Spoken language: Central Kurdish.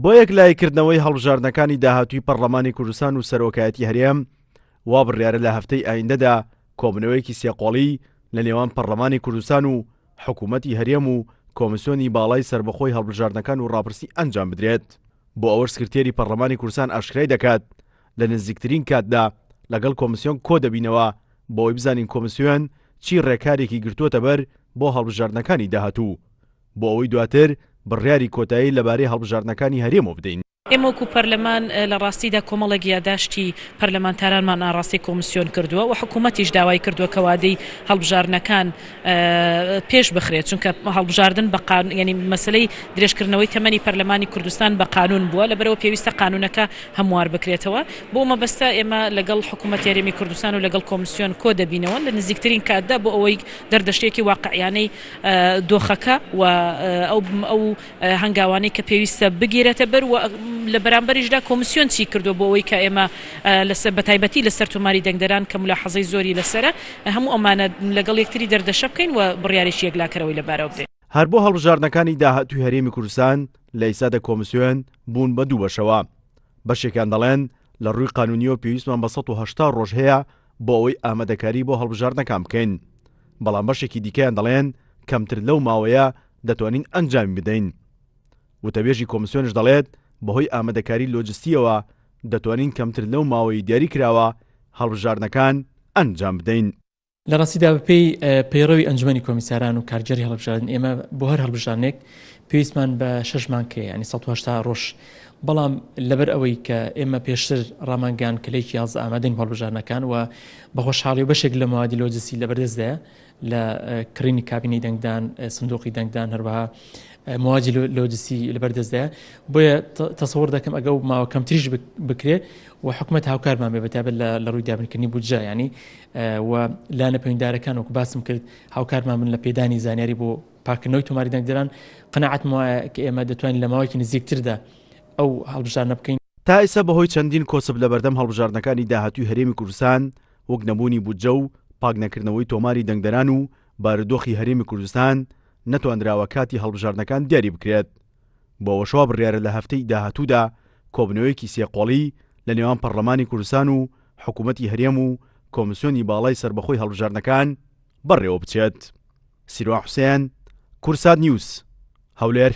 بۆ یەکلایکردنەوەی هەڵبژاردنەکانی داهاتووی پەرلەمانی کوردستان و سەرۆکایەتی هەرێم وا بڕیارە لە هەفتەی ئایندەدا کۆبنەوەیەکی سێقۆڵی لە نێوان پەرلەمانی کوردستان و حکوومەتی هەرێم و کۆمیسیۆنی باڵای سربەخۆی هەڵبژاردنەکان و ڕاپرسی ئەنجام بدرێت. بۆ ئەوە سکرتێری پەرلەمانی کوردستان ئاشکرای دەکات لە نزیکترین کاتدا لەگەڵ کۆمیسیۆن کۆ دەبینەوە بۆ ئەوەی بزانین کۆمیسیۆن چی ڕێکارێکی گرتووەتە بەر بۆ هەڵبژاردنەکانی داهاتوو بۆ ئەوەی دواتر بڕیاری کۆتایی لەبارەی هەڵبژاردنەکانی هەرێمەوە بدەین. ئێمە وەکو پەرلەمان لە ڕاستیدا کۆمەڵێک یاداشتی پەرلەمانتارانمان ئاڕاستی کۆمیسیۆن کردووە و حکوومەتیش داوای کردووە کە وادەی هەڵبژاردنەکان پێش بخرێت، چونکە هەڵبژاردن بە قانون، یعنی مەسلەی درێژکردنەوەی تەمەنی پەرلەمانی کوردستان بە قانون بووە، لەبەرەوە پێویستە قانونەکە هەموار بکرێتەوە. بۆ مەبەستە ئێمە لەگەڵ حکوومەتی هەرێمی کوردستان و لەگەڵ کۆمیسیۆن کۆ دەبینەوە لە نزیکترین کاتدا بۆ ئەوەی دەردەشتێکی واقعیانەی دۆخەکە و ئەو هەنگاوانەی کە پێویستە بگیرێتە بەر و لە بەرامبەریشدا کۆمیسیۆن چی کردو بۆ ئەوەی کە ئێمە بە تایبەتی لەسەر تۆماری دەنگدەران کە ملاحەزەی زۆری لەسرە هەموو ئەمانە لەگەڵ یەکتری دەردەشە بکەین و بڕیاریشی یەکلاکەرەوەی لەبارەوە بدەین. هەر بۆ هەڵبژاردنەکانی داهاتووی هەرێمی کوردستان لە ئیسادە کۆمیسیۆن بوون بە دوو بەشەوە. بەشێکیان دەڵێن لە ڕووی قانونیەوە پێویستمان بە 180 ڕۆژ هەیە بۆ ئەوەی ئامادەکاری بۆ هەڵبژاردنەکان بکەین، بەڵام بەشێکی دیکەیان دەڵێن کەمتر لەو ماوەیە دەتوانین ئەنجام بدەین. وتەبێژی کۆمیسیۆنش دەڵێت بەهۆی ئامادەکاری لۆجستیەوە دەتوانین کەمتر لەو ماوەی دیاری کراوە هەڵبژاردنەکان ئەنجام بدەین. لە ڕاستیدا بەپێی پەیڕەوی ئەنجومەنی کۆمیساران و کارگەری هەڵبژاردن ئێمە بۆ هەر هەڵبژاردنێک پێویستمان بە 6 مانگ هەیە، ینی 180 ڕۆژ. بەڵام لەبەر ئەوەی کە ئێمە پێشتر ڕامانگەیان کلەیەکی یازدە ئامادەین هەڵبژاردنەکان و بەخۆشحاڵی و بەشێک لە موادی لۆجستی لەبەردەستدایە لە کڕینی کابینەی دەنگدان، سندوقی دەنگدان، هەروەها مواجی لۆجستی لەبەردەستدایە. بۆیە تەسەوڕ دەکەم ئەگەڵ ماوە کەمتریش بکرێت و حکوومەت هاوکارمان بێ بەتابەت لە ڕووی دابنکردنی بودجە، ینی و لانە پەیوەنددارەکان وەکو باسم کرد هاوکارمان من لە پێدانی زانیاری بۆ پاکردنەوەی تۆماری دەنگدەران قەناعەتم وایە کە ئێمە دەتوانین لە ماوەیەکی نزیکتردا ئەو هەڵبژاردنە بکەین. تا ئێستا بەهۆی چەندین کۆسب لە بەردەم هەڵبژاردنەکانی داهاتووی هەرێمی کوردستان وەک نەبوونی بودجە و پاکنەکردنەوەی تۆماری دەنگدەران و بارودۆخی هەرێمی کوردستان نەتوانراوە کاتی هەڵبژاردنەکان دیاری بکرێت. بۆ ئەوەشەوە بڕیارە لە هەفتەی داهاتوودا کۆبنەوەیەکی سێقۆڵی لە نێوان پەرلەمانی کوردستان و حکوومەتی هەرێم و کۆمیسیۆنی باڵای سربەخۆی هەڵبژاردنەکان بەڕێوە بچێت. سیروان حوسێن، کورسات نیوز، هەولێر.